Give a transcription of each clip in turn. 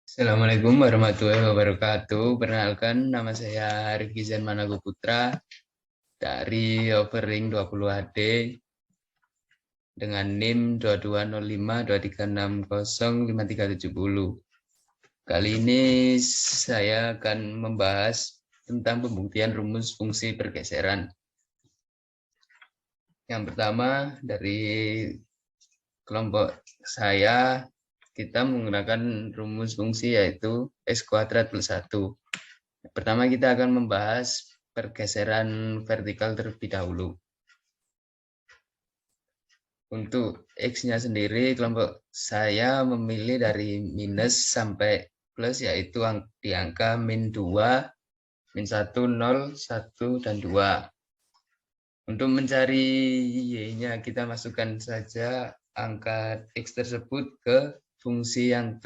Assalamualaikum warahmatullahi wabarakatuh. Perkenalkan, nama saya Rifki Zain Manago Putra dari Offering 20 HD dengan NIM 220523605370. Kali ini saya akan membahas tentang pembuktian rumus fungsi pergeseran. Yang pertama, dari kelompok saya, kita menggunakan rumus fungsi yaitu X kuadrat plus 1. Pertama kita akan membahas pergeseran vertikal terlebih dahulu. Untuk X-nya sendiri, kelompok saya memilih dari minus sampai plus, yaitu di angka min 2, min 1, 0, 1, dan 2. Untuk mencari Y-nya, kita masukkan saja angka X tersebut ke fungsi yang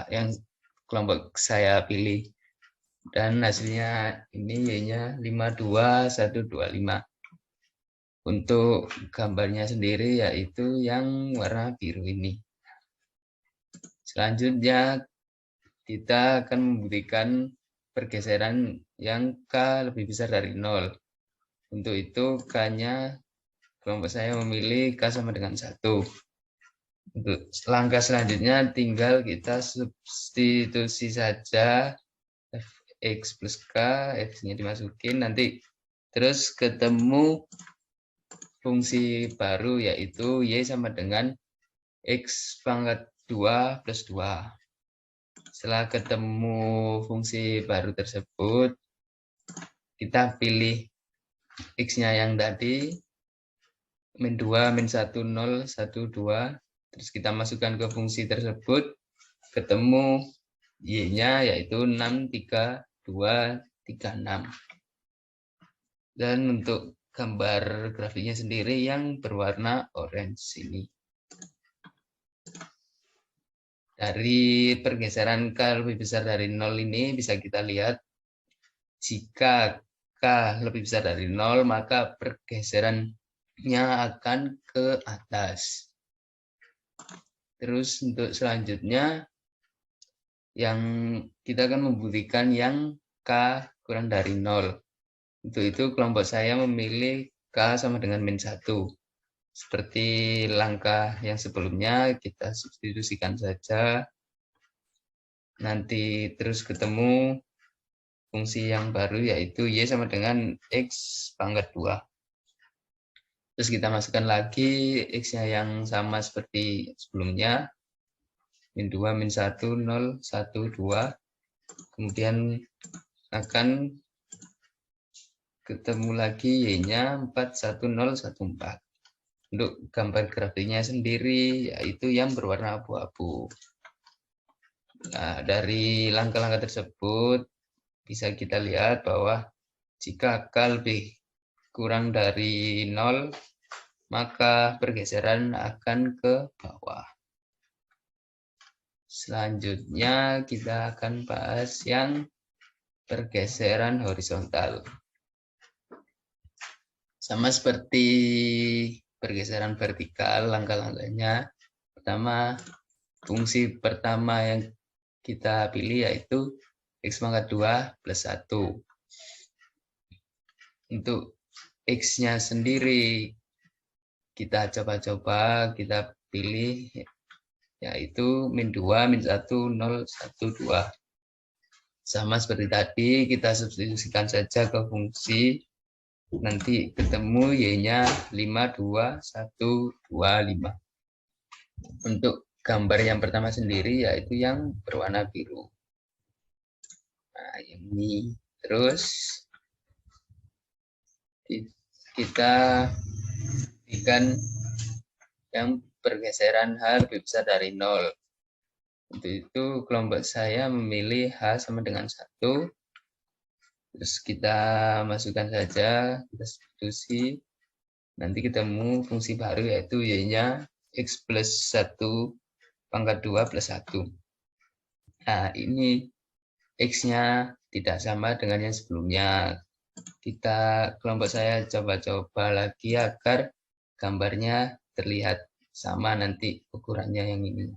yang kelompok saya pilih. Dan hasilnya ini Y-nya 52125. Untuk gambarnya sendiri yaitu yang warna biru ini. Selanjutnya kita akan membuktikan pergeseran yang K lebih besar dari 0. Untuk itu K-nya kelompok saya memilih K sama dengan 1. Untuk langkah selanjutnya tinggal kita substitusi saja X plus K, X-nya dimasukin, nanti terus ketemu fungsi baru yaitu Y sama dengan X pangkat 2 plus 2. Setelah ketemu fungsi baru tersebut, kita pilih X-nya yang tadi, min 2, min 1, 0, 1, 2. Terus kita masukkan ke fungsi tersebut, ketemu Y-nya yaitu 6, 3, 2, 3, 6. Dan untuk gambar grafiknya sendiri yang berwarna orange ini. Dari pergeseran K lebih besar dari 0 ini bisa kita lihat, jika K lebih besar dari 0, maka pergeserannya akan ke atas. Terus untuk selanjutnya, yang kita akan membuktikan yang K kurang dari 0. Untuk itu kelompok saya memilih K sama dengan min 1. Seperti langkah yang sebelumnya, kita substitusikan saja. Nanti terus ketemu fungsi yang baru yaitu Y sama dengan X pangkat 2. Terus kita masukkan lagi X-nya yang sama seperti sebelumnya. Min 2, min 1, 0, 1, 2. Kemudian akan ketemu lagi Y-nya 4, 1, 0, 1, 4. Untuk gambar grafiknya sendiri yaitu yang berwarna abu-abu. Nah, dari langkah-langkah tersebut bisa kita lihat bahwa jika K lebih kurang dari 0, maka pergeseran akan ke bawah. Selanjutnya kita akan bahas yang pergeseran horizontal. Sama seperti pergeseran vertikal, langkah-langkahnya. Pertama, fungsi pertama yang kita pilih yaitu X pangkat 2 plus 1. Untuk X-nya sendiri kita coba-coba, kita pilih yaitu min 2, min 1, 0, 1, 2. Sama seperti tadi, kita substitusikan saja ke fungsi. Nanti ketemu Y-nya 5, 2, 1, 2, 5. Untuk gambar yang pertama sendiri yaitu yang berwarna biru. Nah, ini terus kita berikan yang pergeseran H lebih besar dari 0. Untuk itu kelompok saya memilih H sama dengan 1. Terus kita masukkan saja, kita substitusi. Nanti ketemu fungsi baru yaitu Y-nya X plus 1 pangkat 2 plus 1. Nah, ini X-nya tidak sama dengan yang sebelumnya. Kelompok saya coba-coba lagi agar gambarnya terlihat sama nanti ukurannya yang ini.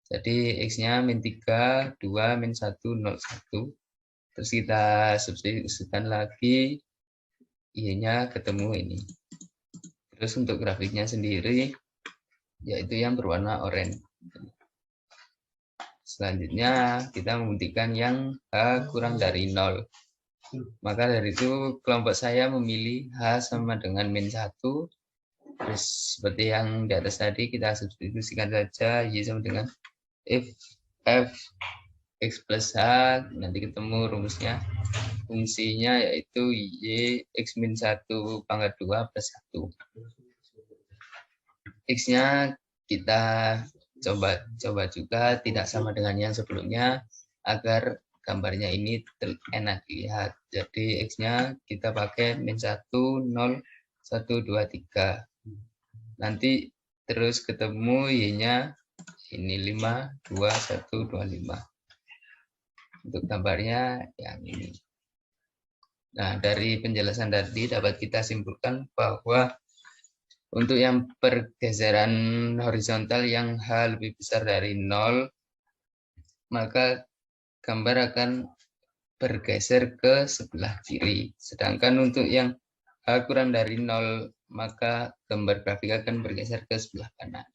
Jadi X-nya min 3, 2, min 1, 0, 1. Terus kita substitusikan lagi, Y-nya ketemu ini. Terus untuk grafiknya sendiri, yaitu yang berwarna oranye. Selanjutnya kita membuktikan yang H kurang dari 0. Maka dari itu kelompok saya memilih H sama dengan min 1. Terus seperti yang di atas tadi kita substitusikan saja Y sama dengan if f x plus h, nanti ketemu rumusnya. Fungsinya yaitu Y x min 1 pangkat 2 plus 1. X-nya kita coba juga tidak sama dengan yang sebelumnya agar gambarnya ini enak dilihat. Jadi X-nya kita pakai min 1, 0, 1, 2, 3. Nanti terus ketemu Y-nya ini 5, 2, 1, 2, 5. Untuk gambarnya yang ini. Nah, dari penjelasan tadi dapat kita simpulkan bahwa untuk yang pergeseran horizontal yang H lebih besar dari 0, maka gambar akan bergeser ke sebelah kiri. Sedangkan untuk yang H kurang dari 0, maka gambar grafik akan bergeser ke sebelah kanan.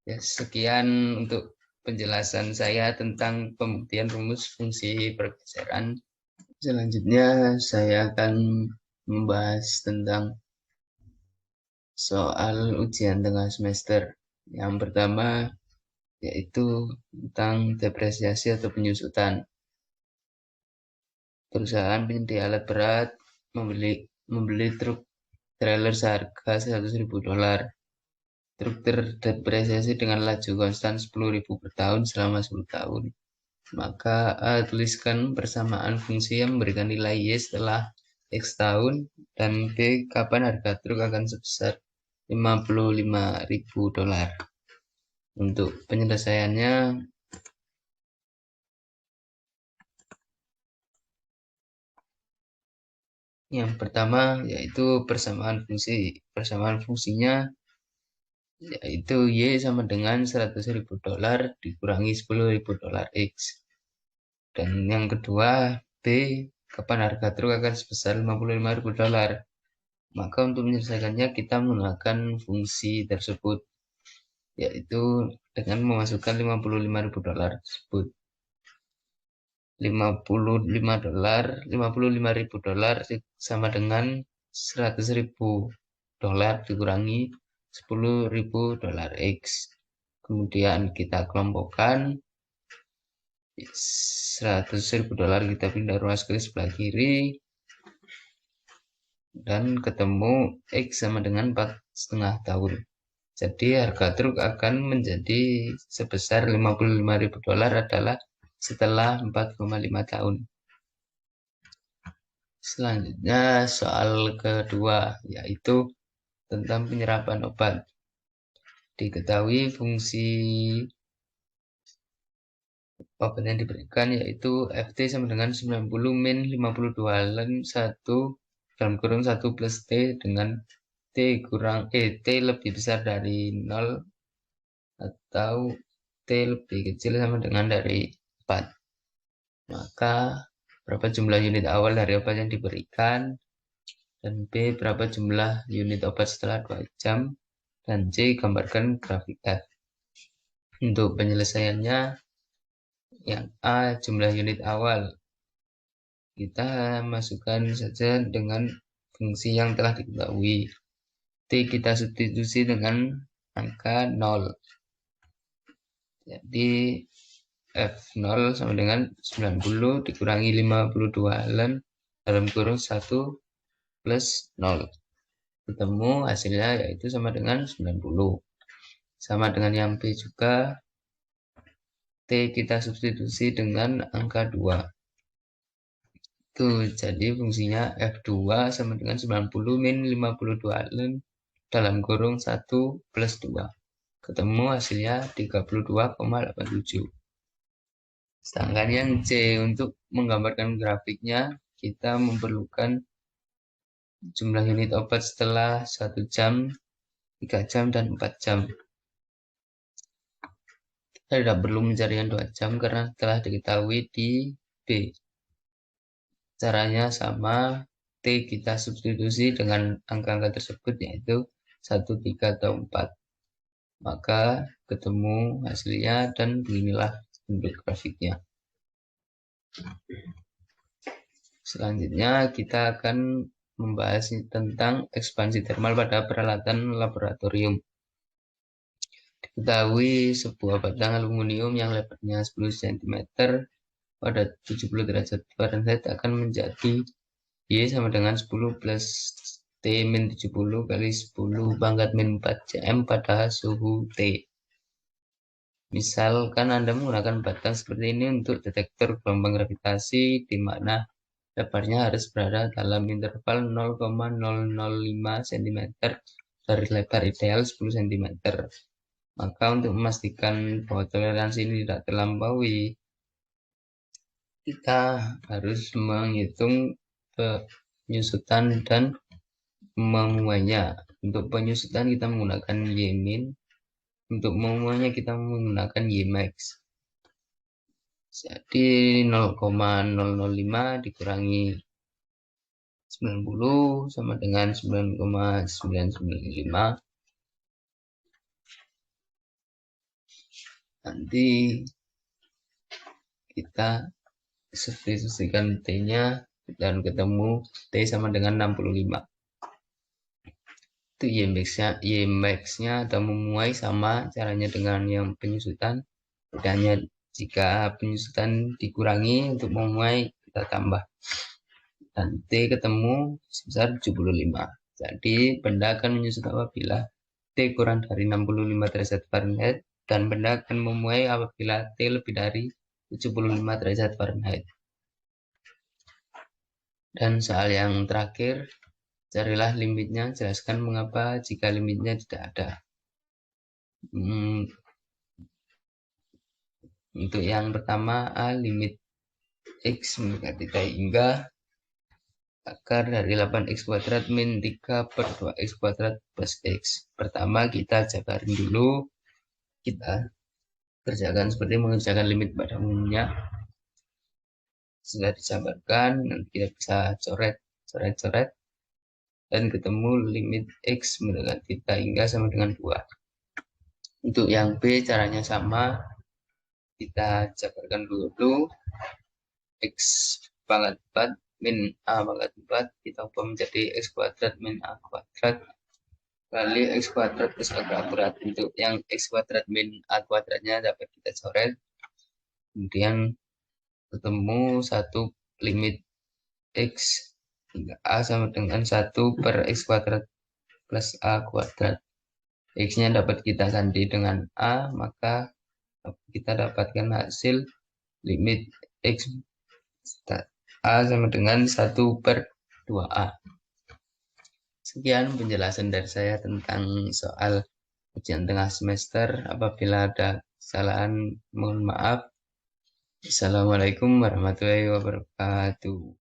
Ya, sekian untuk penjelasan saya tentang pembuktian rumus fungsi pergeseran. Selanjutnya saya akan membahas tentang soal ujian tengah semester. Yang pertama yaitu tentang depresiasi atau penyusutan. Perusahaan penyedia alat berat membeli truk trailer seharga $100.000. Truk terdepresiasi dengan laju konstan 10.000 per tahun selama 10 tahun. Maka A tuliskan persamaan fungsi yang memberikan nilai Y setelah X tahun, dan B kapan harga truk akan sebesar $55.000. Untuk penyelesaiannya, yang pertama yaitu persamaan fungsi. Persamaan fungsinya yaitu Y sama dengan $100.000 dikurangi $10.000 X. Dan yang kedua, B, kapan harga truk akan sebesar $55.000. Maka untuk menyelesaikannya kita menggunakan fungsi tersebut, yaitu dengan memasukkan $55.000 tersebut. $55.000 sama dengan $100.000 dikurangi $10.000 X. Kemudian kita kelompokkan $100.000 kita pindah ruas ke sebelah kiri dan ketemu X sama dengan 4,5 tahun. Jadi harga truk akan menjadi sebesar $55.000 adalah setelah 4,5 tahun. Selanjutnya soal kedua yaitu tentang penyerapan obat. Diketahui fungsi obat yang diberikan yaitu Ft sama dengan 90 min 52 ln 1 dalam kurung 1 plus T dengan T lebih besar dari 0 atau T lebih kecil sama dengan dari 4. Maka berapa jumlah unit awal dari obat yang diberikan, dan B berapa jumlah unit obat setelah 2 jam, dan C gambarkan grafik F. Untuk penyelesaiannya, yang A jumlah unit awal kita masukkan saja dengan fungsi yang telah diketahui. T kita substitusi dengan angka 0. Jadi F0 sama dengan 90 dikurangi 52 ln dalam kurung 1 plus 0. Ketemu hasilnya yaitu sama dengan 90. Sama dengan yang B juga, T kita substitusi dengan angka 2. Tuh, jadi fungsinya F2 sama dengan 90 min 52 ln dalam kurung 1 plus 2. Ketemu hasilnya 32,87. Sedangkan yang C, untuk menggambarkan grafiknya, kita memerlukan jumlah unit obat setelah 1 jam 3 jam dan 4 jam. Kita tidak perlu mencari yang 2 jam karena telah diketahui di B. Caranya sama, T kita substitusi dengan angka-angka tersebut yaitu 1, 3, atau 4. Maka ketemu hasilnya dan beginilah bentuk grafiknya. Selanjutnya kita akan membahas tentang ekspansi termal pada peralatan laboratorium. Diketahui sebuah batang aluminium yang lebarnya 10 cm pada 70 derajat Fahrenheit akan menjadi Y sama dengan 10 plus T min 70 kali 10 pangkat min 4 cm pada suhu T. Misalkan Anda menggunakan batang seperti ini untuk detektor gelombang gravitasi di mana lebarnya harus berada dalam interval 0,005 cm dari lebar ideal 10 cm. Maka untuk memastikan bahwa toleransi ini tidak terlampaui, kita harus menghitung penyusutan dan memuainya. Untuk penyusutan kita menggunakan Y min, untuk memuainya kita menggunakan Y max. Jadi 0,005 dikurangi 90 sama dengan 9,995. Nanti kita substitusikan T-nya dan ketemu T sama dengan 65. Itu Y max-nya atau memuai sama caranya dengan yang penyusutan. Bedanya jika penyusutan dikurangi untuk memuai kita tambah. Dan T ketemu sebesar 75. Jadi benda akan menyusut apabila T kurang dari 65 derajat Fahrenheit dan benda akan memuai apabila T lebih dari 75 derajat Fahrenheit. Dan soal yang terakhir, carilah limitnya, jelaskan mengapa jika limitnya tidak ada. Untuk yang pertama, A, limit X mendekati T hingga akar dari 8x kuadrat min 3 per 2x kuadrat plus x. Pertama kita jabarin dulu, kita kerjakan seperti mengerjakan limit pada umumnya. Setelah dijabarkan, nanti kita bisa coret dan ketemu limit x mendekati T hingga sama dengan 2. Untuk yang B caranya sama, kita jabarkan dulu x pangkat 4 min a pangkat 4 kita ubah menjadi x kuadrat min a kuadrat kali x kuadrat plus a kuadrat. Untuk yang x kuadrat min a kuadratnya dapat kita coret, kemudian ketemu satu limit x hingga a sama dengan 1 per x kuadrat plus a kuadrat. X-nya dapat kita ganti dengan a, maka kita dapatkan hasil limit x A sama dengan 1 per 2A. Sekian penjelasan dari saya tentang soal ujian tengah semester. Apabila ada kesalahan, mohon maaf. Assalamualaikum warahmatullahi wabarakatuh.